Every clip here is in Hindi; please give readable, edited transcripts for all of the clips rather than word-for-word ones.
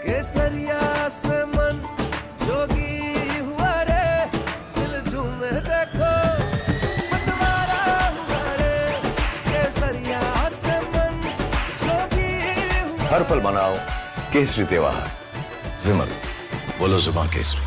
केसरिया से मन जोगी हुआ रे, दिल झूमे देखो मतवारा हुआ रे, केसरिया से मन जोगी हुआ। हर पल मनाओ केसरी त्योहार। विमल, बोलो जुबान केसरी।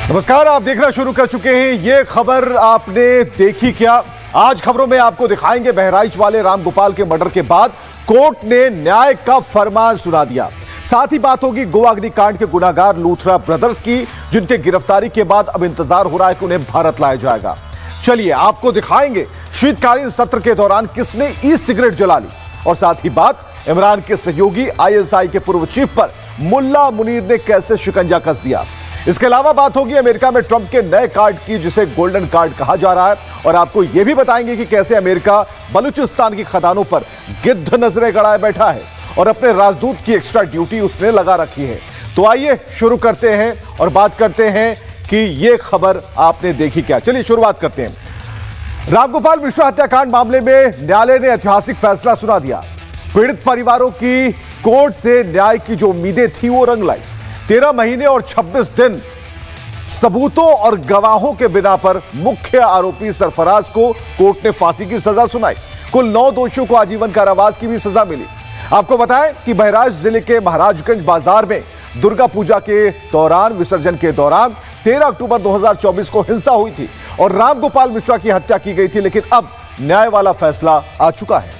नमस्कार, आप देखना शुरू कर चुके हैं। ये खबर आपने देखी क्या? आज खबरों में आपको दिखाएंगे बहराइच वाले रामगोपाल के मर्डर के बाद कोर्ट ने न्याय का फरमान सुना दिया। साथ ही बात होगी गोवा अग्निकांड के गुनाहगार लूथरा ब्रदर्स की, जिनके गिरफ्तारी के बाद अब इंतजार हो रहा है कि उन्हें भारत लाया जाएगा। चलिए आपको दिखाएंगे शीतकालीन सत्र के दौरान किसने ई सिगरेट जला ली, और साथ ही बात इमरान के सहयोगी आईएसआई के पूर्व चीफ पर मुल्ला मुनीर ने कैसे शिकंजा कस दिया। इसके अलावा बात होगी अमेरिका में ट्रंप के नए कार्ड की, जिसे गोल्डन कार्ड कहा जा रहा है, और आपको यह भी बताएंगे कि कैसे अमेरिका बलूचिस्तान की खदानों पर गिद्ध नजरें गड़ाए बैठा है और अपने राजदूत की एक्स्ट्रा ड्यूटी उसने लगा रखी है। तो आइए शुरू करते हैं और बात करते हैं कि यह खबर आपने देखी क्या। चलिए शुरुआत करते हैं। रामगोपाल मिश्रा हत्याकांड मामले में न्यायालय ने ऐतिहासिक फैसला सुना दिया। पीड़ित परिवारों की कोर्ट से न्याय की जो उम्मीदें थी वो रंग लाई। 13 महीने और 26 दिन सबूतों और गवाहों के बिना पर मुख्य आरोपी सरफराज को कोर्ट ने फांसी की सजा सुनाई। कुल 9 दोषियों को आजीवन कारावास की भी सजा मिली। आपको बताएं कि बहराइच जिले के महाराजगंज बाजार में दुर्गा पूजा के दौरान विसर्जन के दौरान 13 अक्टूबर 2024 को हिंसा हुई थी और रामगोपाल मिश्रा की हत्या की गई थी, लेकिन अब न्याय वाला फैसला आ चुका है।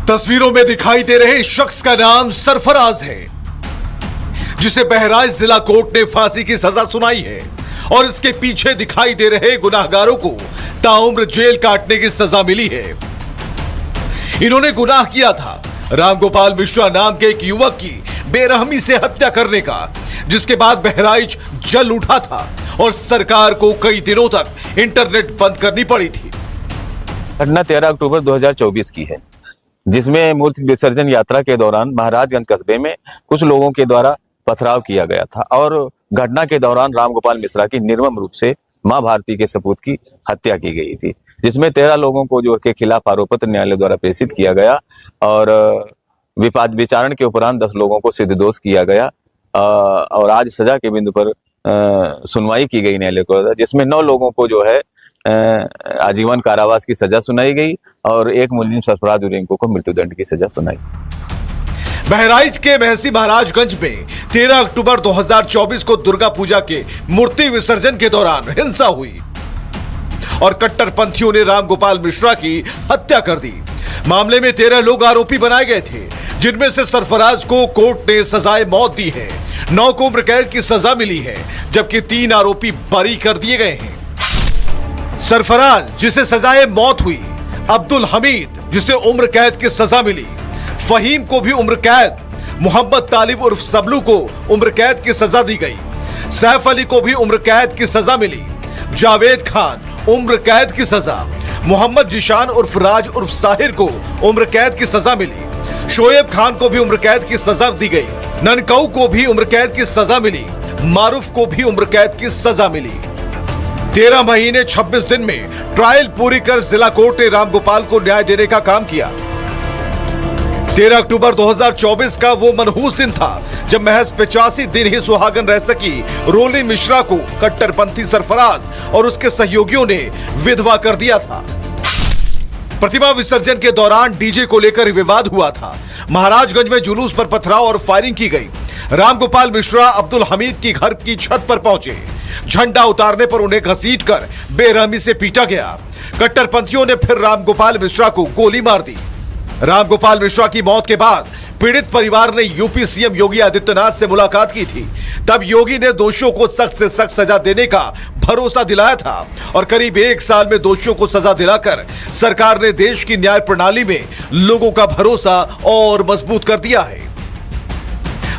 तस्वीरों में दिखाई दे रहे शख्स का नाम सरफराज है, जिसे बहराइच जिला कोर्ट ने फांसी की सजा सुनाई है, और इसके पीछे दिखाई दे रहे गुनाहगारों को ताउम्र जेल काटने की सजा मिली है। इन्होंने गुनाह किया था रामगोपाल मिश्रा नाम के एक युवक की बेरहमी से हत्या करने का, जिसके बाद बहराइच जल उठा था और सरकार को कई दिनों तक इंटरनेट बंद करनी पड़ी थी। घटना 13 अक्टूबर 2024 की है, जिसमें मूर्ति विसर्जन यात्रा के दौरान महाराजगंज कस्बे में कुछ लोगों के द्वारा पथराव किया गया था, और घटना के दौरान रामगोपाल मिश्रा की निर्मम रूप से मां भारती के सपूत की हत्या की गई थी, जिसमें 13 लोगों को जो के खिलाफ आरोप पत्र न्यायालय द्वारा प्रेषित किया गया, और विचारण के उपरांत 10 लोगों को सिद्ध दोष किया गया, और आज सजा के बिंदु पर सुनवाई की गई न्यायालय को, जिसमें 9 लोगों को जो है आजीवन कारावास की सजा सुनाई गई और एक मुलजिम सरफराज उरेंको को मृत्युदंड की सजा सुनाई। बहराइच के महसी महाराजगंज में 13 अक्टूबर 2024 को दुर्गा पूजा के मूर्ति विसर्जन के दौरान हिंसा हुई और कट्टरपंथियों ने रामगोपाल मिश्रा की हत्या कर दी। मामले में 13 लोग आरोपी बनाए गए थे, जिनमें से सरफराज को कोर्ट ने सजाए मौत दी है। 9 को उम्र कैद की सजा मिली है, जबकि 3 आरोपी बरी कर दिए गए हैं। सरफराज, जिसे सजाए मौत हुई, अब्दुल हमीद, जिसे उम्र कैद की सजा मिली, फहीम को भी उम्र कैद, मोहम्मद तालिब उर्फ सबलू को उम्र कैद की सजा दी गई, सैफ अली को भी उम्र कैद की सजा मिली, जावेद खान उम्र कैद की सजा, मोहम्मद जिशान उर्फ राज उर्फ साहिर को उम्र कैद की सजा मिली, शोएब खान को भी उम्र कैद की सजा दी गई, ननकऊ को भी उम्र कैद की सजा मिली, मारूफ को भी उम्र कैद की सजा मिली। 13 महीने 26 दिन में ट्रायल पूरी कर जिला कोर्ट ने रामगोपाल को न्याय देने का काम किया। 13 अक्टूबर 2024 का वो मनहूस दिन था जब महज 85 दिन ही सुहागन रह सकी रोली मिश्रा को कट्टरपंथी सरफराज और उसके सहयोगियों ने विधवा कर दिया था। प्रतिमा विसर्जन के दौरान डीजे को लेकर विवाद हुआ था। महाराजगंज में जुलूस पर पथराव और फायरिंग की गई। रामगोपाल मिश्रा अब्दुल हमीद की घर की छत पर पहुंचे। झंडा उतारने पर उन्हें घसीटकर बेरहमी से पीटा गया। कट्टरपंथियों ने फिर रामगोपाल मिश्रा को गोली मार दी। रामगोपाल मिश्रा की मौत के बाद पीड़ित परिवार ने यूपी सीएम योगी आदित्यनाथ से मुलाकात की थी। तब योगी ने दोषियों को सख्त से सख्त सजा देने का भरोसा दिलाया था और करीब 1 साल में दोषियों को सजा दिलाकर सरकार ने देश की न्याय प्रणाली में लोगों का भरोसा और मजबूत कर दिया है।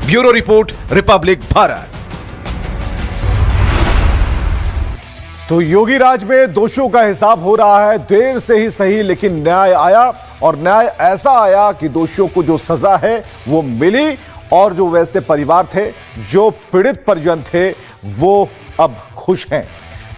Bureau report, Republic Bharat. तो योगी राज में दोषियों का हिसाब हो रहा है। देर से ही सही, लेकिन न्याय आया, और न्याय ऐसा आया कि दोषियों को जो सजा है वो मिली, और जो वैसे परिवार थे, जो पीड़ित परिजन थे, वो अब खुश हैं।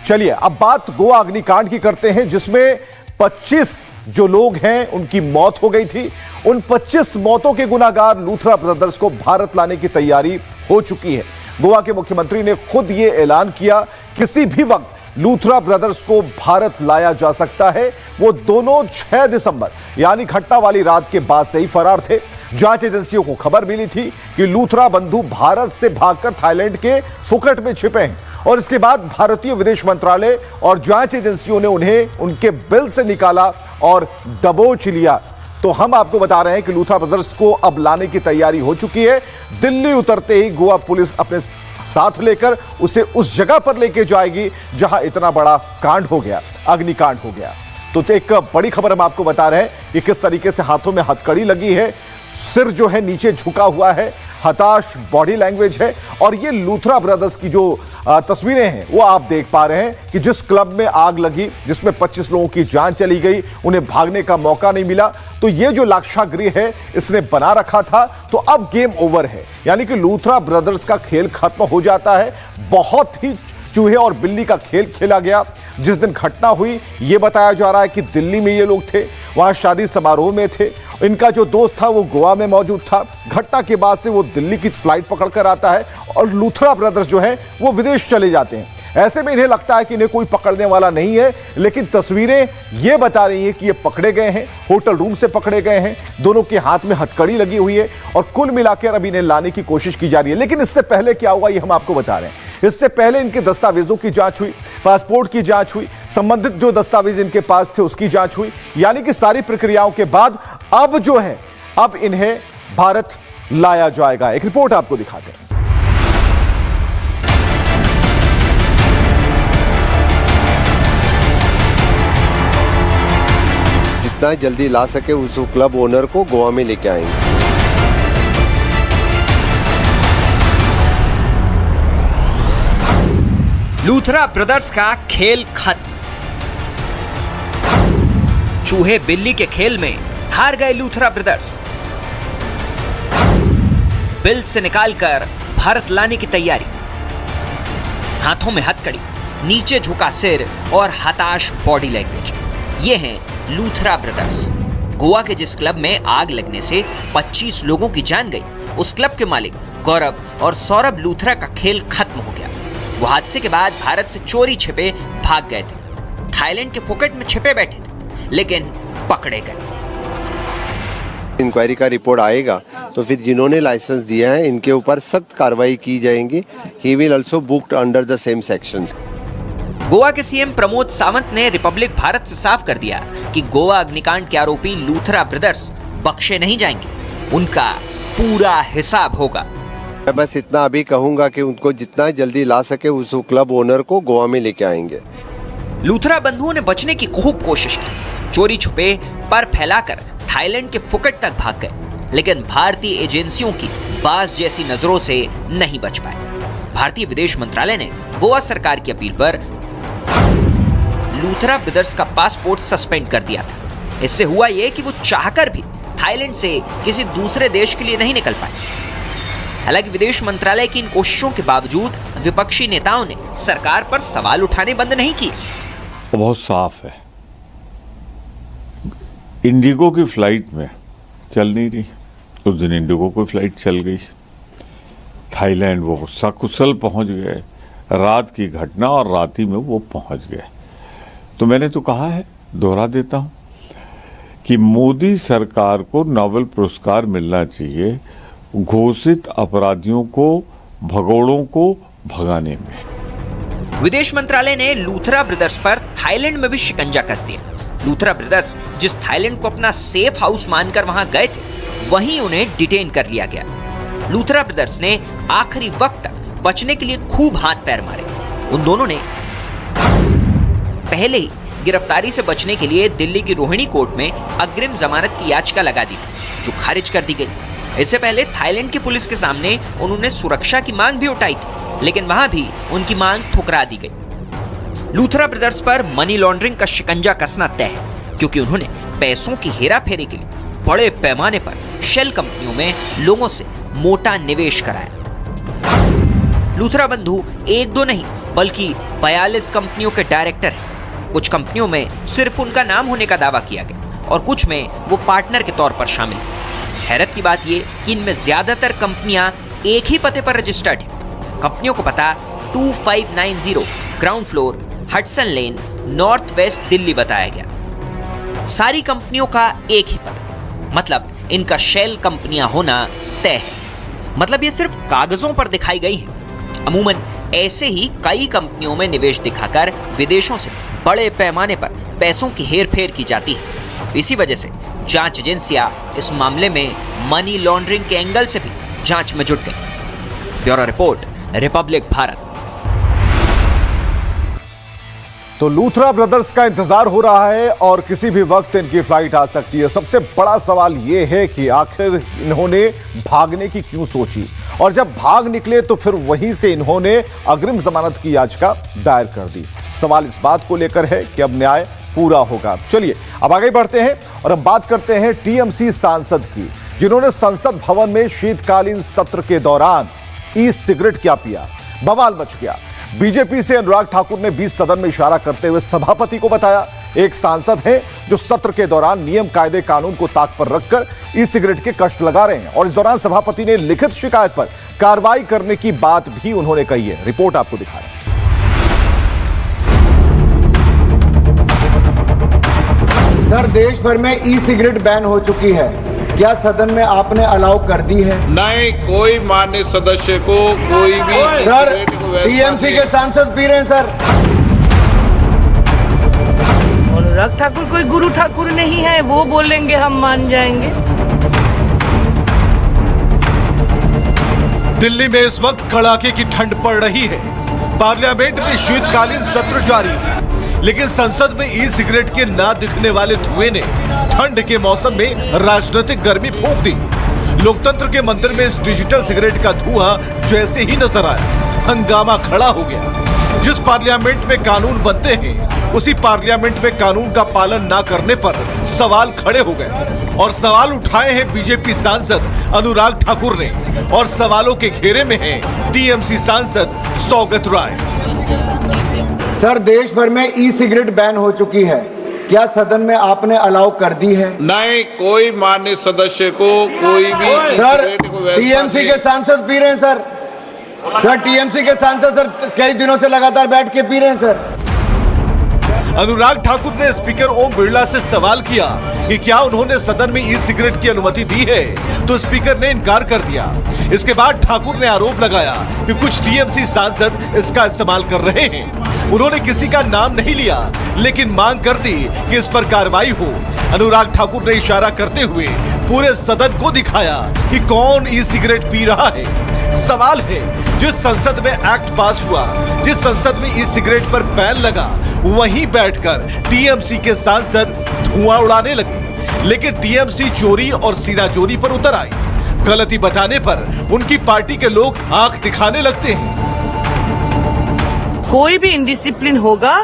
चलिए अब बात गोवा अग्निकांड की करते हैं, जिसमें 25 जो लोग हैं उनकी मौत हो गई थी। उन 25 मौतों के गुनाहगार लूथरा ब्रदर्स को भारत लाने की तैयारी हो चुकी है। गोवा के मुख्यमंत्री ने खुद यह ऐलान किया, किसी भी वक्त लूथरा ब्रदर्स को भारत लाया जा सकता है। वो दोनों 6 दिसंबर यानी घटना वाली रात के बाद से ही फरार थे। जांच एजेंसियों को खबर मिली थी कि लूथरा बंधु भारत से भागकर थाईलैंड के फुकेट में छिपे हैं और इसके बाद भारतीय विदेश मंत्रालय और जांच एजेंसियों ने उन्हें उनके बिल से निकाला और दबोच लिया। तो हम आपको बता रहे हैं कि लूथरा ब्रदर्स को अब लाने की तैयारी हो चुकी है। दिल्ली उतरते ही गोवा पुलिस अपने साथ लेकर उसे उस जगह पर लेके जाएगी जहां इतना बड़ा कांड हो गया, अग्निकांड हो गया। तो एक बड़ी खबर हम आपको बता रहे हैं कि किस तरीके से हाथों में हथकड़ी लगी है, सिर जो है नीचे झुका हुआ है, हताश बॉडी लैंग्वेज है। और ये लूथरा ब्रदर्स की जो तस्वीरें हैं वो आप देख पा रहे हैं कि जिस क्लब में आग लगी, जिसमें 25 लोगों की जान चली गई, उन्हें भागने का मौका नहीं मिला, तो ये जो लाक्षागृह है इसने बना रखा था। तो अब गेम ओवर है, यानी कि लूथरा ब्रदर्स का खेल खत्म हो जाता है। बहुत ही चूहे और बिल्ली का खेल खेला गया। जिस दिन घटना हुई ये बताया जा रहा है कि दिल्ली में ये लोग थे, वहां शादी समारोह में थे। इनका जो दोस्त था वो गोवा में मौजूद था। घटना के बाद से वो दिल्ली की फ्लाइट पकड़कर आता है और लूथरा ब्रदर्स जो है वो विदेश चले जाते हैं। ऐसे में इन्हें लगता है कि इन्हें कोई पकड़ने वाला नहीं है, लेकिन तस्वीरें ये बता रही हैं कि ये पकड़े गए हैं, होटल रूम से पकड़े गए हैं, दोनों के हाथ में हथकड़ी लगी हुई है और कुल मिलाकर अब इन्हें लाने की कोशिश की जा रही है। लेकिन इससे पहले क्या हुआ ये हम आपको बता रहे हैं। इससे पहले इनके दस्तावेजों की जांच हुई, पासपोर्ट की जांच हुई, संबंधित जो दस्तावेज इनके पास थे उसकी जांच हुई, यानी कि सारी प्रक्रियाओं के बाद अब जो है अब इन्हें भारत लाया जाएगा। एक रिपोर्ट आपको दिखाते हैं। जितना जल्दी ला सके उस क्लब ओनर को गोवा में लेके आएंगे। लूथरा ब्रदर्स का खेल खत्म। चूहे बिल्ली के खेल में हार गए लूथरा ब्रदर्स। बिल से निकालकर भारत लाने की तैयारी। हाथों में हथकड़ी, नीचे झुका सिर और हताश बॉडी लैंग्वेज। ये हैं लूथरा ब्रदर्स। गोवा के जिस क्लब में आग लगने से 25 लोगों की जान गई, उस क्लब के मालिक गौरव और सौरभ लूथरा का खेल खत्म हो गया। वो हादसे के बाद भारत से चोरी छिपे भाग गए थे। थाईलैंड के फुकेट में छिपे बैठे थे, लेकिन पकड़े गए। इंक्वायरी का रिपोर्ट आएगा तो फिर जिन्होंने लाइसेंस दिया है इनके ऊपर सख्त कार्रवाई की जाएगी। He will also booked under the same sections. Goa के सीएम प्रमोद सावंत ने रिपब्लिक भारत से साफ कर दिया कि गोवा अग्निकांड के आरोपी लूथरा ब्रदर्स बख्शे नहीं जाएंगे, उनका पूरा हिसाब होगा। मैं बस इतना अभी कहूंगा कि उनको जितना जल्दी ला सके उस क्लब ओनर को गोवा में लेके आएंगे। लूथरा बंधुओं ने बचने की खूब कोशिश की, चोरी छुपे पर फैलाकर थाईलैंड के फुकेट तक भाग गए, लेकिन भारतीय एजेंसियों की बाज जैसी नजरों से नहीं बच पाए। भारतीय विदेश मंत्रालय ने गोवा सरकार की अपील पर लूथरा ब्रदर्स का पासपोर्ट सस्पेंड कर दिया था। इससे हुआ यह कि वो चाहकर भी थाईलैंड से किसी दूसरे देश के लिए नहीं निकल पाए। हालांकि विदेश मंत्रालय की इन कोशिशों के बावजूद विपक्षी नेताओं ने सरकार पर सवाल उठाने बंद नहीं किए। बहुत साफ है, इंडिगो की फ्लाइट में चल नहीं रही। उस दिन इंडिगो की फ्लाइट चल गई, थाईलैंड वो सकुशल पहुंच गए। रात की घटना और रात ही में वो पहुंच गए। तो मैंने तो कहा है, दोहरा देता हूं कि मोदी सरकार को नोबेल पुरस्कार मिलना चाहिए घोषित अपराधियों को, भगोड़ों को भगाने में। विदेश मंत्रालय ने लूथरा ब्रदर्स पर थाईलैंड में भी शिकंजा कस दिया। लूथरा ब्रदर्स जिस थाईलैंड को अपना सेफ हाउस मानकर वहां गए थे, वहीं उन्हें डिटेन कर लिया गया। लूथरा ब्रदर्स ने आखिरी वक्त तक बचने के लिए खूब हाथ पैर मारे। उन दोनों ने पहले ही गिरफ्तारी से बचने के लिए दिल्ली की रोहिणी कोर्ट में अग्रिम जमानत की याचिका लगा दी, जो खारिज कर दी गई। इससे पहले थाईलैंड की पुलिस के सामने उन्होंने सुरक्षा की मांग भी उठाई थी, लेकिन वहां भी उनकी मांग ठुकरा दी गई। लूथरा ब्रदर्स पर मनी लॉन्ड्रिंग का शिकंजा कसना तय है, क्योंकि उन्होंने पैसों की हेराफेरी के लिए बड़े पैमाने पर शेल कंपनियों में लोगों से मोटा निवेश कराया। लूथरा बंधु एक दो नहीं बल्कि 42 कंपनियों के डायरेक्टर हैं। कुछ कंपनियों में सिर्फ उनका नाम होने का दावा किया गया और कुछ में वो पार्टनर के तौर पर शामिल हैं। हैरत की बात ये कि इनमें ज्यादातर कंपनियां एक ही पते पर रजिस्टर्ड हैं। कंपनियों को पता 2590 ग्राउंड फ्लोर, हडसन लेन, नॉर्थ वेस्ट दिल्ली बताया गया। सारी कंपनियों का एक ही पता, मतलब इनका शेल कंपनियां होना तय है। मतलब ये सिर्फ कागजों पर दिखाई गई है। अमूमन ऐसे ही कई कंपनियों में निवेश दिखाकर विदेशों से बड़े पैमाने पर पैसों की हेरफेर की जाती है। इसी वजह से जांच एजेंसियां इस मामले में मनी लॉन्ड्रिंग के एंगल से भी जांच में जुट गई। Bureau report, Republic Bharat. तो लूथरा ब्रदर्स का इंतजार हो रहा है और किसी भी वक्त इनकी फ्लाइट आ सकती है। सबसे बड़ा सवाल यह है कि आखिर इन्होंने भागने की क्यों सोची, और जब भाग निकले तो फिर वहीं से इन्होंने अग्रिम जमानत की याचिका दायर कर दी। सवाल इस बात को लेकर है कि अब न्याय पूरा होगा। चलिए अब आगे बढ़ते हैं और अब बात करते हैं टीएमसी सांसद की, जिन्होंने संसद भवन में शीतकालीन सत्र के दौरान ई सिगरेट क्या पिया। बवाल मच गया। बीजेपी से अनुराग ठाकुर ने बीच सदन में इशारा करते हुए सभापति को बताया, एक सांसद हैं जो सत्र के दौरान नियम कायदे कानून को ताक पर रखकर ई सिगरेट के कष्ट लगा रहे हैं, और इस दौरान सभापति ने लिखित शिकायत पर कार्रवाई करने की बात भी उन्होंने कही है। रिपोर्ट आपको दिखा रहे हैं। सर, देश भर में ई सिगरेट बैन हो चुकी है, क्या सदन में आपने अलाउ कर दी है? नहीं, कोई मान्य सदस्य को कोई भी सर, टीएमसी के सांसद पी रहे हैं सर। अनुराग ठाकुर कोई गुरु ठाकुर नहीं है, वो बोलेंगे हम मान जाएंगे। दिल्ली में इस वक्त कड़ाके की ठंड पड़ रही है। पार्लियामेंट में शीतकालीन सत्र जारी है, लेकिन संसद में ई सिगरेट के ना दिखने वाले धुएं ने ठंड के मौसम में राजनीतिक गर्मी फूंक दी। लोकतंत्र के मंदिर में इस डिजिटल सिगरेट का धुआं जैसे ही नजर आया, हंगामा खड़ा हो गया। जिस पार्लियामेंट में कानून बनते हैं, उसी पार्लियामेंट में कानून का पालन ना करने पर सवाल खड़े हो गए, और सवाल उठाए हैं बीजेपी सांसद अनुराग ठाकुर ने, और सवालों के घेरे में है टीएमसी सांसद सौगत राय। सर, देश भर में ई सिगरेट बैन हो चुकी है, क्या सदन में आपने अलाउ कर दी है? नहीं, कोई मान्य सदस्य को कोई भी सर, टीएमसी के सांसद पी रहे हैं सर। सर, टीएमसी के सांसद सर कई दिनों से लगातार बैठ के पी रहे हैं सर। अनुराग ठाकुर ने स्पीकर ओम बिरला से सवाल किया कि क्या उन्होंने सदन में ई सिगरेट की अनुमति दी है, तो स्पीकर ने इनकार कर दिया। इसके बाद ठाकुर ने आरोप लगाया कि कुछ टीएमसी सांसद इसका इस्तेमाल कर रहे हैं। उन्होंने किसी का नाम नहीं लिया, लेकिन मांग कर दी कि इस पर कार्रवाई हो। अनुराग ठाकुर ने इशारा करते हुए पूरे सदन को दिखाया कि कौन ई सिगरेट पी रहा है। सवाल है, जिस संसद में एक्ट पास हुआ, जिस संसद में ई सिगरेट पर बैन लगा, वहीं बैठकर टीएमसी के सांसद धुआं उड़ाने लगे। लेकिन टीएमसी चोरी और सीनाचोरी पर उतर आई। गलती बताने पर उनकी पार्टी के लोग आंख दिखाने लगते हैं। कोई भी इंडिसिप्लिन होगा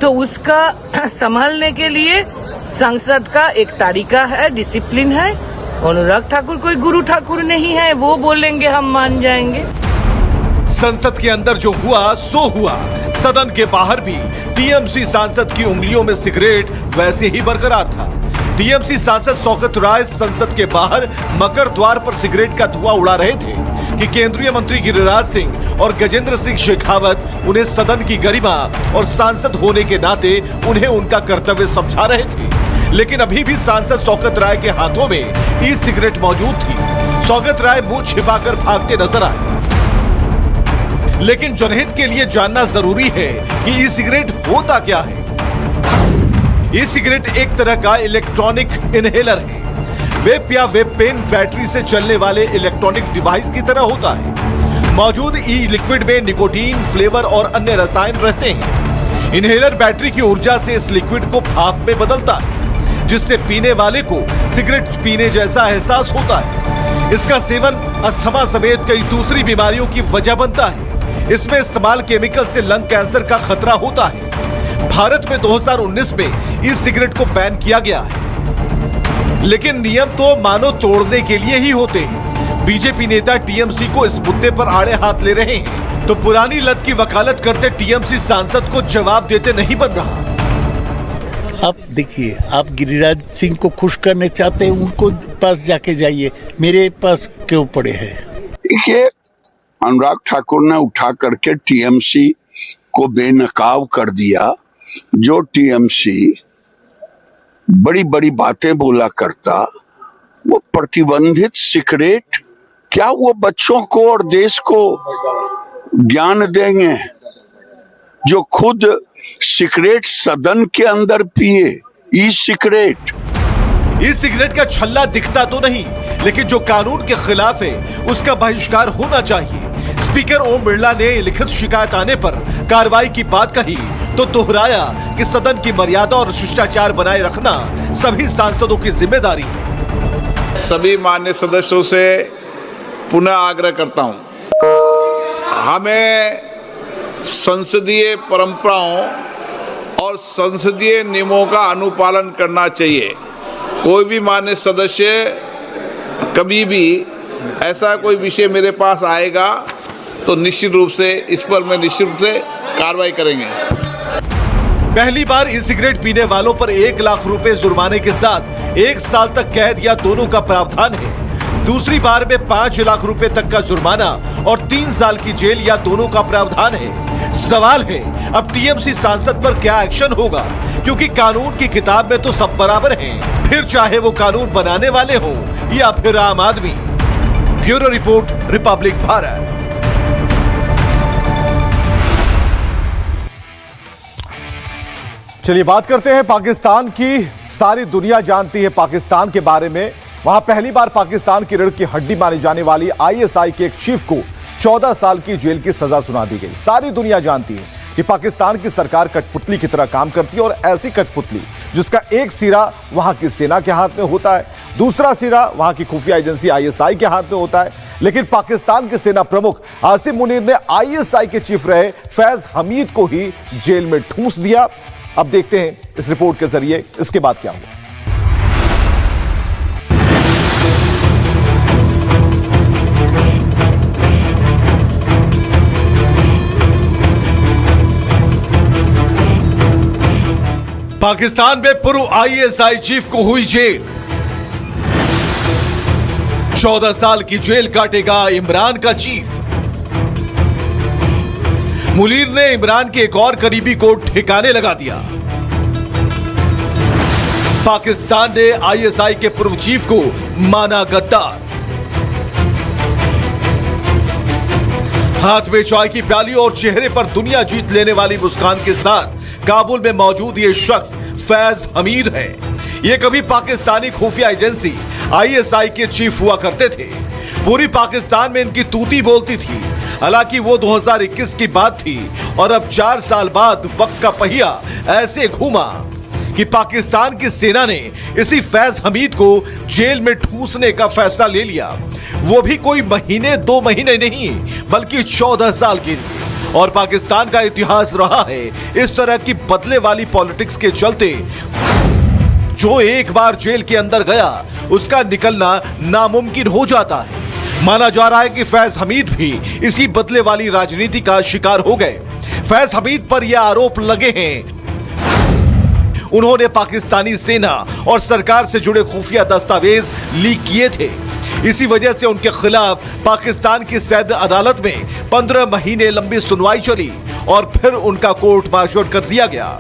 तो उसका संभालने के लिए संसद का एक तरीका है, डिसिप्लिन है। अनुराग ठाकुर कोई गुरु ठाकुर नहीं है, वो बोलेंगे हम मान जाएंगे। संसद के अंदर जो हुआ सो हुआ। सदन के बाहर भी टीएमसी सांसद की उंगलियों में सिगरेट वैसे ही बरकरार था। टीएमसी सांसद सौगत राय संसद के बाहर मकर द्वार पर सिगरेट का धुआं उड़ा रहे थे कि केंद्रीय मंत्री गिरिराज सिंह और गजेंद्र सिंह शेखावत उन्हें सदन की गरिमा और सांसद होने के नाते उन्हें उनका कर्तव्य समझा रहे थे। लेकिन अभी भी सांसद सौगत राय के हाथों में ई सिगरेट मौजूद थी। सौगत राय मुंह छिपाकर भागते नजर आए। लेकिन जनहित के लिए जानना जरूरी है कि ई सिगरेट होता क्या है। ई सिगरेट एक तरह का इलेक्ट्रॉनिक इनहेलर है। वेप या वेप पेन बैटरी से चलने वाले इलेक्ट्रॉनिक डिवाइस की तरह होता है। मौजूद ई लिक्विड में निकोटीन, फ्लेवर और अन्य रसायन रहते हैं। इनहेलर बैटरी की ऊर्जा से इस लिक्विड को भाप में बदलता है, जिससे पीने वाले को सिगरेट पीने जैसा एहसास होता है। इसका सेवन अस्थमा समेत कई दूसरी बीमारियों की वजह बनता है। इसमें इस्तेमाल केमिकल से लंग कैंसर का खतरा होता है। भारत में 2019 में इस सिगरेट को बैन किया गया है, लेकिन नियम तो मानो तोड़ने के लिए ही होते हैं। बीजेपी नेता टीएमसी को इस मुद्दे पर आड़े हाथ ले रहे हैं, तो पुरानी लत की वकालत करते टीएमसी सांसद को जवाब देते नहीं बन रहा। आप देखिए, आप गिरिराज सिंह को खुश करने चाहते हैं, उनको पास जाके जाइए, मेरे पास क्यों पड़े हैं? देखिए, अनुराग ठाकुर ने उठा करके टीएमसी को बेनकाब कर दिया। जो टीएमसी बड़ी बड़ी बातें बोला करता, वो प्रतिबंधित सिगरेट क्या वो बच्चों को और देश को ज्ञान देंगे जो खुद सिगरेट सदन के अंदर पिए? ई सिगरेट का छल्ला दिखता तो नहीं, लेकिन जो कानून के खिलाफ है उसका बहिष्कार होना चाहिए। स्पीकर ओम बिरला ने लिखित शिकायत आने पर कार्रवाई की बात कही तो दोहराया कि सदन की मर्यादा और शिष्टाचार बनाए रखना सभी सांसदों की जिम्मेदारी है। सभी मान्य सदस्यों से पुनः आग्रह करता हूं, हमें संसदीय परंपराओं और संसदीय नियमों का अनुपालन करना चाहिए। कोई भी मान्य सदस्य कभी भी ऐसा कोई विषय मेरे पास आएगा तो निश्चित रूप से इस पर मैं निश्चित रूप से कार्रवाई करेंगे। पहली बार ई सिगरेट पीने वालों पर 1 लाख रुपए जुर्माने के साथ 1 साल तक कैद या दोनों का प्रावधान है। दूसरी बार में 5 लाख रुपए तक का जुर्माना और 3 साल की जेल या दोनों का प्रावधान है। सवाल है अब टीएमसी सांसद पर क्या एक्शन होगा, क्योंकि कानून की किताब में तो सब बराबर हैं, फिर चाहे वो कानून बनाने वाले हों या फिर आम आदमी। Bureau report, Republic Bharat. चलिए बात करते हैं पाकिस्तान की। सारी दुनिया जानती है पाकिस्तान के बारे में। वहां पहली बार पाकिस्तान की रीढ़ की हड्डी मानी जाने वाली आईएसआई के एक चीफ को 14 साल की जेल की सजा सुना दी गई। सारी दुनिया जानती है कि पाकिस्तान की सरकार कठपुतली की तरह काम करती है, और ऐसी कठपुतली जिसका एक सिरा वहां की सेना के हाथ में होता है, दूसरा सिरा वहां की खुफिया एजेंसी आईएसआई के हाथ में होता है। लेकिन पाकिस्तान के सेना प्रमुख आसिम मुनीर ने आईएसआई के चीफ रहे फैज हमीद को ही जेल में ठूंस दिया। अब देखते हैं इस रिपोर्ट के जरिए इसके बाद क्या हुआ। पाकिस्तान में पूर्व आईएसआई चीफ को हुई जेल। 14 साल की जेल काटेगा इमरान का चीफ। मुनीर ने इमरान के एक और करीबी को ठिकाने लगा दिया। पाकिस्तान ने आईएसआई के पूर्व चीफ को माना गद्दार। हाथ में चाय की प्याली और चेहरे पर दुनिया जीत लेने वाली मुस्कान के साथ काबुल में मौजूद ये शख्स फैज हमीद है। ये कभी पाकिस्तानी खुफिया एजेंसी आईएसआई के चीफ हुआ करते थे। पूरी पाकिस्तान में इनकी तूती बोलती थी। हालांकि वो 2021 की बात थी और अब 4 साल बाद वक्त का पहिया ऐसे घूमा कि पाकिस्तान की सेना ने इसी फैज हमीद को जेल में ठूंसने का फैसला ले लिया। वो भी कोई महीने 2 महीने नहीं, बल्कि 14 साल के लिए। और पाकिस्तान का इतिहास रहा है इस तरह की बदले वाली पॉलिटिक्स के चलते। जो एक बार जेल के अंदर गया उसका निकलना नामुमकिन हो जाता है। माना जा रहा है कि फैज हमीद भी इसी बदले वाली राजनीति का शिकार हो गए। फैज हमीद पर यह आरोप लगे हैं उन्होंने पाकिस्तानी सेना और सरकार से जुड़े खुफिया दस्तावेज लीक किए थे। इसी वजह से उनके खिलाफ पाकिस्तान की सैन्य अदालत में 15 महीने लंबी सुनवाई चली और फिर उनका कोर्ट मार्शल कर दिया गया।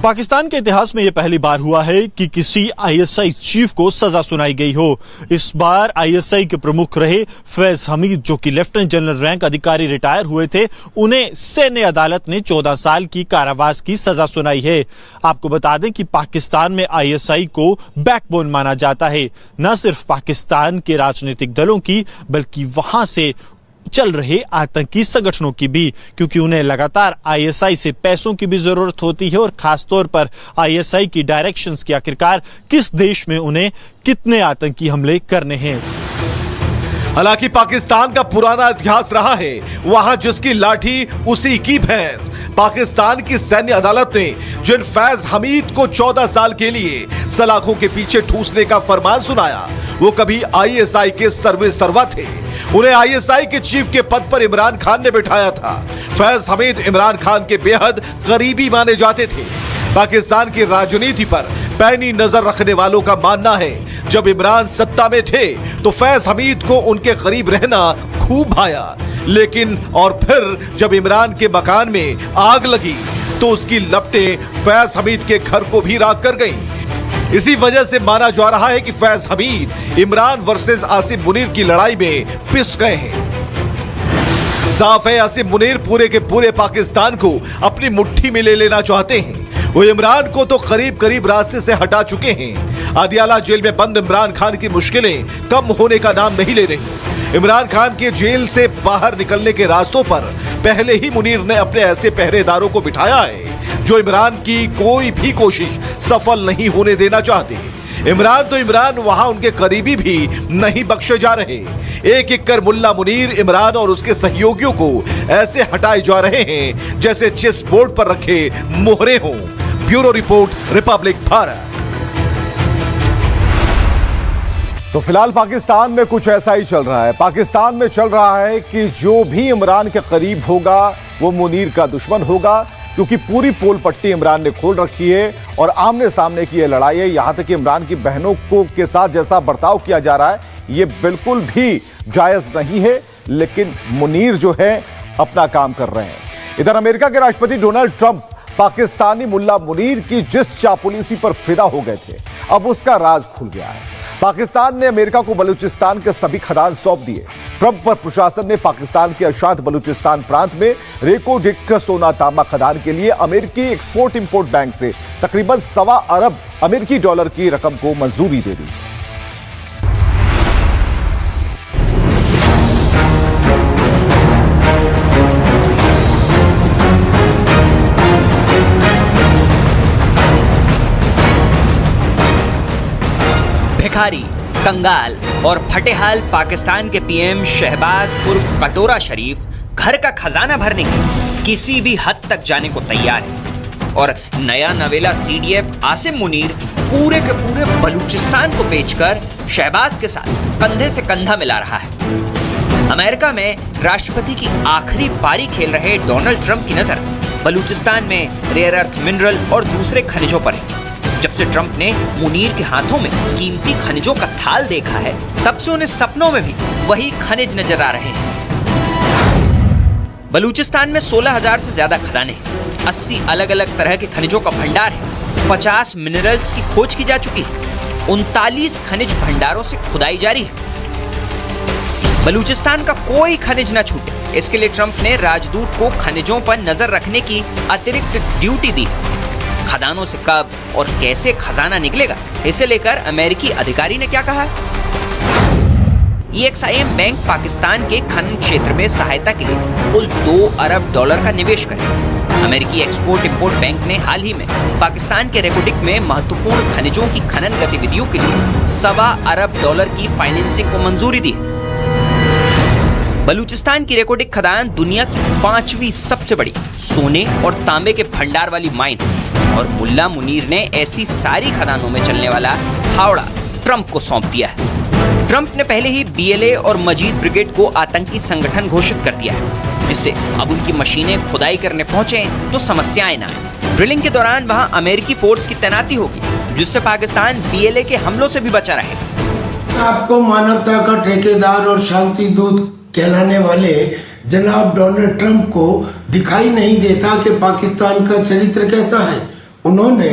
पाकिस्तान के इतिहास में यह पहली बार हुआ है कि किसी आईएसआई चीफ को सजा सुनाई गई हो। इस बार आईएसआई के प्रमुख रहे फैज हमीद, जो कि लेफ्टिनेंट जनरल रैंक अधिकारी रिटायर हुए थे, उन्हें सैन्य अदालत ने 14 साल की कारावास की सजा सुनाई है। आपको बता दें कि पाकिस्तान में आईएसआई को बैकबोन माना जाता है, न सिर्फ पाकिस्तान के राजनीतिक दलों की बल्कि वहां से चल रहे आतंकी संगठनों की भी, क्योंकि उन्हें लगातार आईएसआई से पैसों की भी जरूरत होती है और खासतौर पर आईएसआई की डायरेक्शंस की आखिरकार किस देश में उन्हें कितने आतंकी हमले करने हैं। हालांकि पाकिस्तान का पुराना इतिहास रहा है, वहां जिसकी लाठी उसी की भैंस। पाकिस्तान की सैन्य अदालत ने जिन फैज हमीद को 14 साल के लिए सलाखों के पीछे ठूसने का फरमान सुनाया, वो कभी आईएसआई के सर्वे सर्वा थे। उन्हें आईएसआई के चीफ के पद पर इमरान खान ने बिठाया था। फैज हमीद इमरान खान के बेहद करीबी माने जाते थे। पाकिस्तान की राजनीति पर पैनी नजर रखने वालों का मानना है, जब इमरान सत्ता में थे तो फैज हमीद को उनके करीब रहना खूब भाया, लेकिन और फिर जब इमरान के मकान में आग लगी तो उसकी लपटें फैज हमीद के घर को भी राख कर गईं। इसी वजह से माना जा रहा है कि फैज हमीद इमरान वर्सेस आसिम मुनीर की लड़ाई में पिस गए हैं। साफ है, आसिम मुनीर पूरे के पूरे पाकिस्तान को अपनी मुट्ठी में ले लेना चाहते हैं। वो इमरान को तो करीब करीब रास्ते से हटा चुके हैं। आदियाला जेल में बंद इमरान खान की मुश्किलें कम होने का नाम नहीं ले रही। इमरान खान के जेल से बाहर निकलने के रास्तों पर पहले ही मुनीर ने अपने ऐसे पहरेदारों को बिठाया है जो इमरान की कोई भी कोशिश सफल नहीं होने देना चाहते। इमरान वहां उनके करीबी भी नहीं बख्शे जा रहे। एक एक कर मुल्ला मुनीर इमरान और उसके सहयोगियों को ऐसे हटाए जा रहे हैं जैसे चेस बोर्ड पर रखे मोहरे हों। Bureau report, Republic Bharat. तो फिलहाल पाकिस्तान में कुछ ऐसा ही चल रहा है। पाकिस्तान में चल रहा है कि जो भी इमरान के करीब होगा वो मुनीर का दुश्मन होगा, क्योंकि पूरी पोल पट्टी इमरान ने खोल रखी है और आमने सामने की ये लड़ाई है। यहां तक कि इमरान की बहनों को के साथ जैसा बर्ताव किया जा रहा है ये बिल्कुल भी जायज नहीं है, लेकिन मुनीर जो है अपना काम कर रहे हैं। इधर अमेरिका के राष्ट्रपति डोनाल्ड ट्रंप पाकिस्तानी मुल्ला मुनीर की जिस चापलूसी पर फिदा हो गए थे, अब उसका राज खुल गया है। पाकिस्तान ने अमेरिका को बलूचिस्तान के सभी खदान सौंप दिए। ट्रंप पर प्रशासन ने पाकिस्तान के अशांत बलूचिस्तान प्रांत में रेको डिक सोना तांबा खदान के लिए अमेरिकी एक्सपोर्ट इंपोर्ट बैंक से तकरीबन $1.25 अरब अमेरिकी डॉलर की रकम को मंजूरी दे दी। भिखारी, कंगाल और फटेहाल पाकिस्तान के पीएम शहबाज उर्फ कटोरा शरीफ घर का खजाना भरने की किसी भी हद तक जाने को तैयार है। और नया नवेला सीडीएफ आसिम मुनीर पूरे के पूरे बलूचिस्तान को बेचकर शहबाज के साथ कंधे से कंधा मिला रहा है। अमेरिका में राष्ट्रपति की आखिरी पारी खेल रहे डोनाल्ड ट्रंप की नजर बलूचिस्तान में रेयर अर्थ मिनरल और दूसरे खनिजों पर है। जब से ट्रंप ने मुनीर के हाथों में कीमती खनिजों का थाल देखा है, तब से उन्हें सपनों में भी वही खनिज नजर आ रहे हैं। बलूचिस्तान में 16,000 से ज्यादा खदानें, 80 अलग अलग तरह के खनिजों का भंडार है, 50 मिनरल्स की खोज की जा चुकी है, 39 खनिज भंडारों से खुदाई जारी है। बलूचिस्तान का कोई खनिज न छूटे, इसके लिए ट्रंप ने राजदूत को खनिजों पर नजर रखने की अतिरिक्त ड्यूटी दी। खदानों से कब और कैसे खजाना निकलेगा, इसे लेकर अमेरिकी अधिकारी ने क्या कहा है? EXIM बैंक पाकिस्तान के खनन क्षेत्र में सहायता के लिए कुल $2 अरब का निवेश करेगा। अमेरिकी एक्सपोर्ट इंपोर्ट बैंक ने हाल ही में पाकिस्तान के रेको डिक में महत्वपूर्ण खनिजों की खनन गतिविधियों के लिए $1.25 अरब की फाइनेंसिंग को मंजूरी दी है। बलूचिस्तान की रेको डिक खदान दुनिया की 5वीं सबसे बड़ी सोने और तांबे के भंडार वाली माइन है और मुल्ला मुनीर ने ऐसी सारी खदानों में चलने वाला हावड़ा ट्रंप को सौंप दिया है। ट्रंप ने पहले ही BLA और मजीद ब्रिगेड को आतंकी संगठन घोषित कर दिया है, जिससे अब उनकी मशीनें खुदाई करने पहुंचे तो समस्याएं ना आए। ड्रिलिंग के दौरान वहां अमेरिकी फोर्स की तैनाती होगी, जिससे पाकिस्तान BLA के हमलों से भी बचा रहेगा। आपको मानवता का ठेकेदार और शांति दूत कहलाने वाले जनाब डोनाल्ड ट्रंप को दिखाई नहीं देता कि पाकिस्तान का चरित्र कैसा है। उन्होंने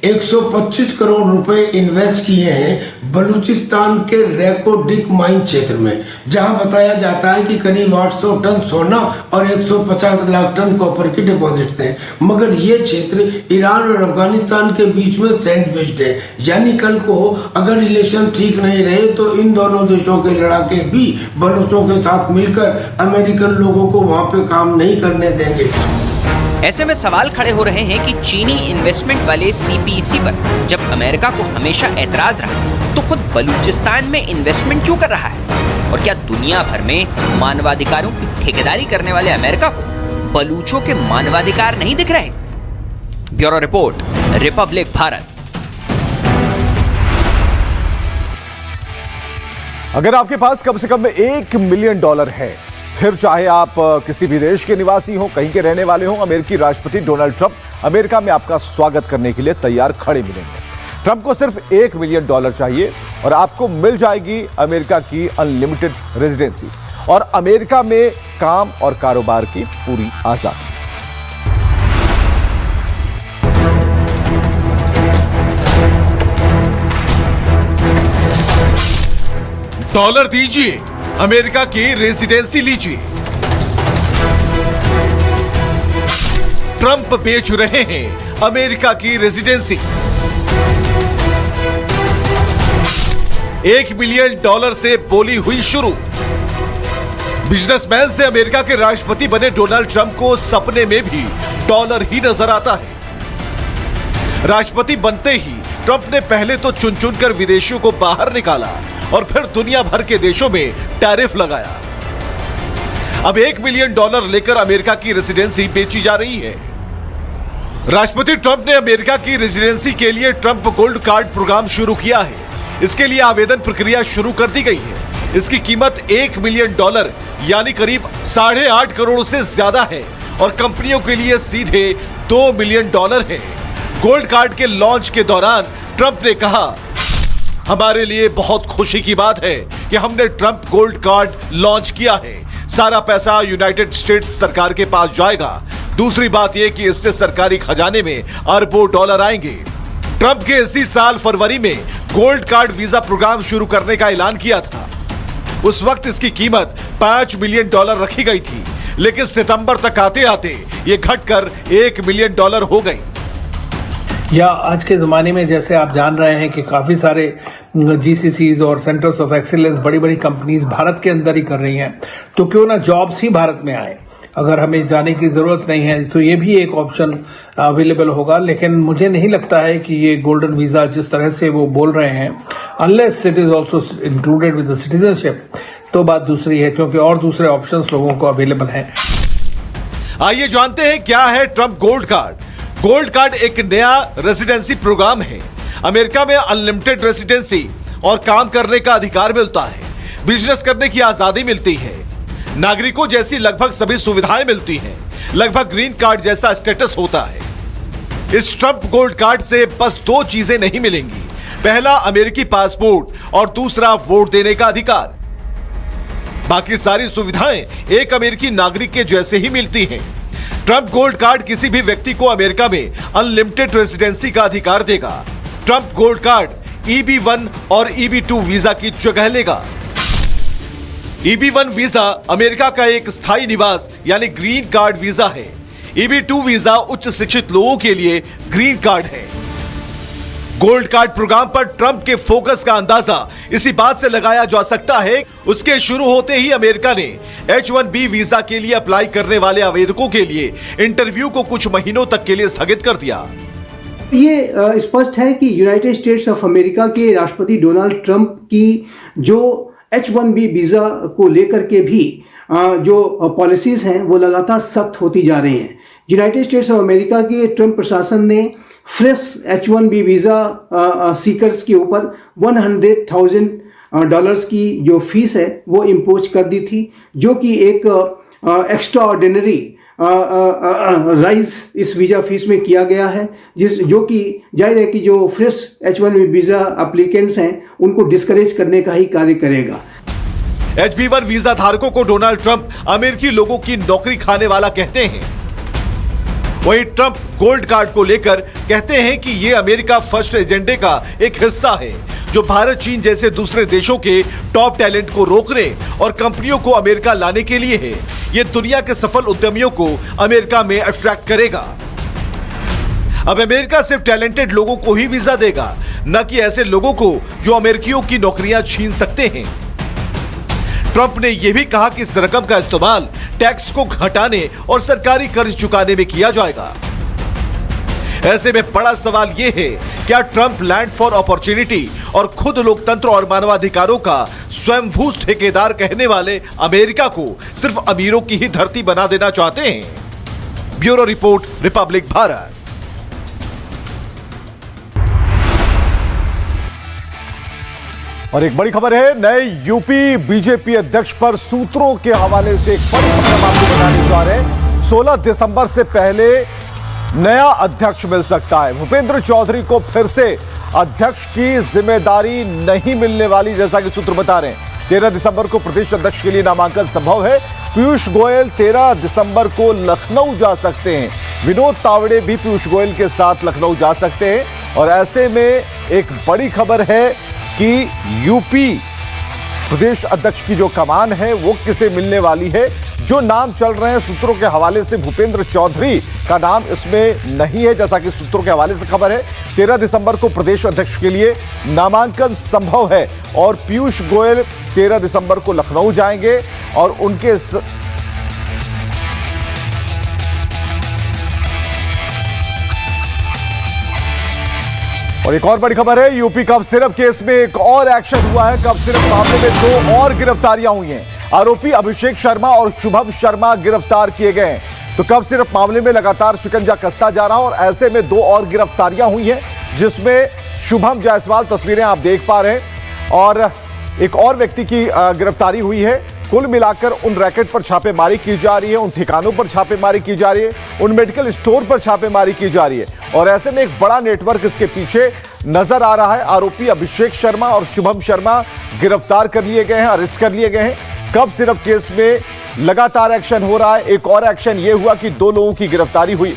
125 करोड़ रुपए इन्वेस्ट किए हैं बलूचिस्तान के रेको डिक माइन क्षेत्र में, जहां बताया जाता है कि करीब 800 टन सोना और 150 लाख टन कॉपर की डिपॉजिट्स हैं। मगर ये क्षेत्र ईरान और अफगानिस्तान के बीच में सैंडविच्ड है, यानी कल को अगर रिलेशन ठीक नहीं रहे तो इन दोनों देशों के लड़ाके भी बलूचों के साथ मिलकर अमेरिकन लोगों को वहां पे काम नहीं करने देंगे। ऐसे में सवाल खड़े हो रहे हैं कि चीनी इन्वेस्टमेंट वाले CPEC पर जब अमेरिका को हमेशा ऐतराज रहा, तो खुद बलूचिस्तान में इन्वेस्टमेंट क्यों कर रहा है? और क्या दुनिया भर में मानवाधिकारों की ठेकेदारी करने वाले अमेरिका को बलूचों के मानवाधिकार नहीं दिख रहे? Bureau report, Republic Bharat. अगर आपके पास कम से कम $1 मिलियन है, फिर चाहे आप किसी भी देश के निवासी हो, कहीं के रहने वाले हो, अमेरिकी राष्ट्रपति डोनाल्ड ट्रंप अमेरिका में आपका स्वागत करने के लिए तैयार खड़े मिलेंगे। ट्रंप को सिर्फ $1 मिलियन चाहिए और आपको मिल जाएगी अमेरिका की अनलिमिटेड रेजिडेंसी और अमेरिका में काम और कारोबार की पूरी आजादी। डॉलर दीजिए, अमेरिका की रेजिडेंसी लीजिए। ट्रंप बेच रहे हैं अमेरिका की रेजिडेंसी। $1 मिलियन से बोली हुई शुरू। बिजनेसमैन से अमेरिका के राष्ट्रपति बने डोनाल्ड ट्रंप को सपने में भी डॉलर ही नजर आता है। राष्ट्रपति बनते ही ट्रंप ने पहले तो चुन चुनकर विदेशियों को बाहर निकाला और फिर दुनिया भर के देशों में टैरिफ लगाया। अब $1 मिलियन लेकर अमेरिका की रेजिडेंसी बेची जा रही है। राष्ट्रपति ट्रंप ने अमेरिका की रेजिडेंसी के लिए ट्रंप गोल्ड कार्ड प्रोग्राम शुरू किया है। इसके लिए आवेदन प्रक्रिया शुरू कर दी गई है। इसकी कीमत $1 मिलियन यानी करीब 8.5 करोड़ से ज्यादा है और कंपनियों के लिए सीधे $2 मिलियन है। गोल्ड कार्ड के लॉन्च के दौरान ट्रंप ने कहा, हमारे लिए बहुत खुशी की बात है कि हमने ट्रंप गोल्ड कार्ड लॉन्च किया है। सारा पैसा यूनाइटेड स्टेट्स सरकार के पास जाएगा। दूसरी बात यह कि इससे सरकारी खजाने में अरबों डॉलर आएंगे। ट्रंप के इसी साल फरवरी में गोल्ड कार्ड वीजा प्रोग्राम शुरू करने का ऐलान किया था। उस वक्त इसकी कीमत $5 मिलियन रखी गई थी, लेकिन सितंबर तक आते आते ये घटकर $1 मिलियन हो गई। या आज के ज़माने में जैसे आप जान रहे हैं कि काफ़ी सारे जीसीसीज और सेंटर्स ऑफ एक्सीलेंस बड़ी बड़ी कंपनीज भारत के अंदर ही कर रही हैं, तो क्यों ना जॉब्स ही भारत में आए। अगर हमें जाने की ज़रूरत नहीं है तो ये भी एक ऑप्शन अवेलेबल होगा। लेकिन मुझे नहीं लगता है कि ये गोल्डन वीज़ा जिस तरह से वो बोल रहे हैं, unless it is also included with the citizenship, तो बात दूसरी है, क्योंकि और दूसरे ऑप्शंस लोगों को अवेलेबल हैं। आइए जानते हैं क्या है Trump gold card. Gold card एक नया रेजिडेंसी प्रोग्राम है। अमेरिका में अनलिमिटेड रेजिडेंसी और काम करने का अधिकार मिलता है, बिजनेस करने की आजादी मिलती है, नागरिकों जैसी लगभग सभी सुविधाएं मिलती हैं, लगभग ग्रीन कार्ड जैसा स्टेटस होता है। इस ट्रंप गोल्ड कार्ड से बस 2 चीजें नहीं मिलेंगी, पहला अमेरिकी पासपोर्ट और दूसरा वोट देने का अधिकार। बाकी सारी सुविधाएं एक अमेरिकी नागरिक के जैसे ही मिलती हैं। ट्रंप गोल्ड कार्ड किसी भी व्यक्ति को अमेरिका में अनलिमिटेड रेजिडेंसी का अधिकार देगा। ट्रंप गोल्ड कार्ड EB1 और EB2 वीजा की जगह लेगा। EB1 वीजा अमेरिका का एक स्थायी निवास यानी ग्रीन कार्ड वीजा है। EB2 वीजा उच्च शिक्षित लोगों के लिए ग्रीन कार्ड है। गोल्ड कार्ड प्रोग्राम पर ट्रंप के फोकस का अंदाजा इसी बात से लगाया जा सकता है, उसके शुरू होते ही अमेरिका ने H1B वीजा के लिए अप्लाई करने वाले आवेदकों के लिए इंटरव्यू को कुछ महीनों तक के लिए स्थगित कर दिया। ये स्पष्ट है कि यूनाइटेड स्टेट्स ऑफ अमेरिका के राष्ट्रपति डोनाल्ड ट्रंप की जो H1B वीजा को लेकर के भी जो पॉलिसीज हैं वो लगातार सख्त होती जा रही हैं। यूनाइटेड स्टेट्स ऑफ अमेरिका के ट्रंप प्रशासन ने फ्रेश H1B वीज़ा सीकर्स के ऊपर $100,000 की जो फीस है वो इम्पोज कर दी थी, जो कि एक एक्स्ट्रा ऑर्डिनरी राइज इस वीज़ा फीस में किया गया है, जो कि जाहिर है कि जो फ्रेश H1B वीज़ा एप्लीकेंट्स हैं उनको डिस्करेज करने का ही कार्य करेगा। H1B वीजा धारकों को डोनाल्ड ट्रंप अमेरिकी लोगों की नौकरी खाने वाला कहते हैं। वहीं ट्रंप गोल्ड कार्ड को लेकर कहते हैं कि ये अमेरिका फर्स्ट एजेंडे का एक हिस्सा है, जो भारत, चीन जैसे दूसरे देशों के टॉप टैलेंट को रोकने और कंपनियों को अमेरिका लाने के लिए है। ये दुनिया के सफल उद्यमियों को अमेरिका में अट्रैक्ट करेगा। अब अमेरिका सिर्फ टैलेंटेड लोगों को ही वीजा देगा, न कि ऐसे लोगों को जो अमेरिकियों की नौकरियां छीन सकते हैं। ट्रंप ने यह भी कहा कि इस रकम का इस्तेमाल टैक्स को घटाने और सरकारी कर्ज चुकाने में किया जाएगा। ऐसे में बड़ा सवाल यह है, क्या ट्रंप लैंड फॉर अपॉर्चुनिटी और खुद लोकतंत्र और मानवाधिकारों का स्वयंभू ठेकेदार कहने वाले अमेरिका को सिर्फ अमीरों की ही धरती बना देना चाहते हैं? Bureau report, Republic Bharat. और एक बड़ी खबर है, नए यूपी बीजेपी अध्यक्ष पर सूत्रों के हवाले से एक बड़ी खबर हम आपको बताने जा रहे हैं। 16 दिसंबर से पहले नया अध्यक्ष मिल सकता है। भूपेंद्र चौधरी को फिर से अध्यक्ष की जिम्मेदारी नहीं मिलने वाली, जैसा कि सूत्र बता रहे हैं। 13 दिसंबर को प्रदेश अध्यक्ष के लिए नामांकन संभव है। पीयूष गोयल 13 दिसंबर को लखनऊ जा सकते हैं। विनोद तावड़े भी पीयूष गोयल के साथ लखनऊ जा सकते हैं। और ऐसे में एक बड़ी खबर है कि यूपी प्रदेश अध्यक्ष की जो कमान है वो किसे मिलने वाली है। जो नाम चल रहे हैं सूत्रों के हवाले से, भूपेंद्र चौधरी का नाम इसमें नहीं है, जैसा कि सूत्रों के हवाले से खबर है। 13 दिसंबर को प्रदेश अध्यक्ष के लिए नामांकन संभव है और पीयूष गोयल 13 दिसंबर को लखनऊ जाएंगे और उनके और एक और बड़ी खबर है, यूपी कफ सिरप केस में एक और एक्शन हुआ है। कफ सिरप मामले में 2 और गिरफ्तारियां हुई हैं। आरोपी अभिषेक शर्मा और शुभम शर्मा गिरफ्तार किए गए हैं। तो कफ सिरप मामले में लगातार शिकंजा कसता जा रहा और ऐसे में 2 और गिरफ्तारियां हुई हैं, जिसमें शुभम जायसवाल, तस्वीरें आप देख पा रहे हैं, और एक और व्यक्ति की गिरफ्तारी हुई है। कुल मिलाकर उन रैकेट पर छापेमारी की जा रही है, उन ठिकानों पर छापेमारी की जा रही है, उन मेडिकल स्टोर पर छापेमारी की जा रही है। और ऐसे में एक बड़ा नेटवर्क इसके पीछे नजर आ रहा है। आरोपी अभिषेक शर्मा और शुभम शर्मा गिरफ्तार कर लिए गए हैं, अरेस्ट कर लिए गए हैं। कफ सिरप केस में लगातार एक्शन हो रहा है। एक और एक्शन यह हुआ कि 2 लोगों की गिरफ्तारी हुई।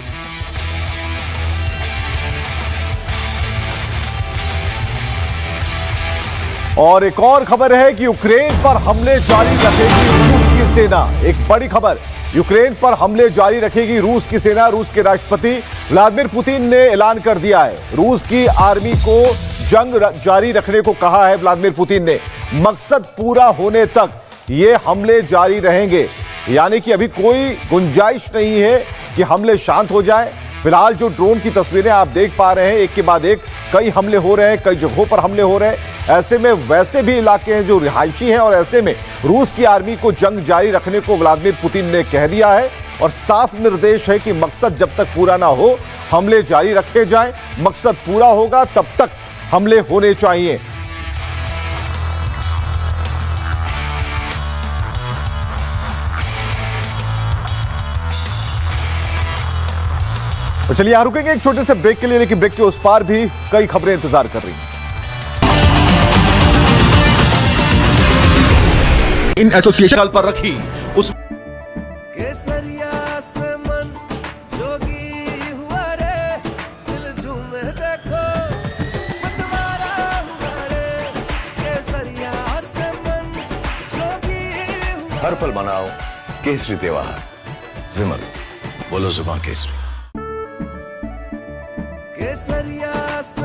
और एक और खबर है कि यूक्रेन पर हमले जारी रखेगी रूस की सेना। एक बड़ी खबर, यूक्रेन पर हमले जारी रखेगी रूस की सेना। रूस के राष्ट्रपति व्लादिमीर पुतिन ने ऐलान कर दिया है। रूस की आर्मी को जंग जारी रखने को कहा है व्लादिमीर पुतिन ने। मकसद पूरा होने तक ये हमले जारी रहेंगे, यानी कि अभी कोई गुंजाइश नहीं है कि हमले शांत हो जाए। फिलहाल जो ड्रोन की तस्वीरें आप देख पा रहे हैं, एक के बाद एक कई हमले हो रहे हैं, कई जगहों पर हमले हो रहे हैं। ऐसे में वैसे भी इलाके हैं जो रिहायशी हैं, और ऐसे में रूस की आर्मी को जंग जारी रखने को व्लादिमीर पुतिन ने कह दिया है और साफ निर्देश है कि मकसद जब तक पूरा ना हो हमले जारी रखे जाएं। मकसद पूरा होगा तब तक हमले होने चाहिए। तो चलिए यहां रुकेंगे एक छोटे से ब्रेक के लिए, लेकिन ब्रेक के उस पार भी कई खबरें इंतजार कर रही हैं। इन एसोसिएशन पर रखी उस केसरिया से मन जोगी हुआ रे, दिल झूमे देखो मतवारा हुआ रे। केसरिया से मन जोगी हुआ। हर पल मनाओ केसरी त्योहार। विमल, बोलो जुबान केसरी। केसरिया से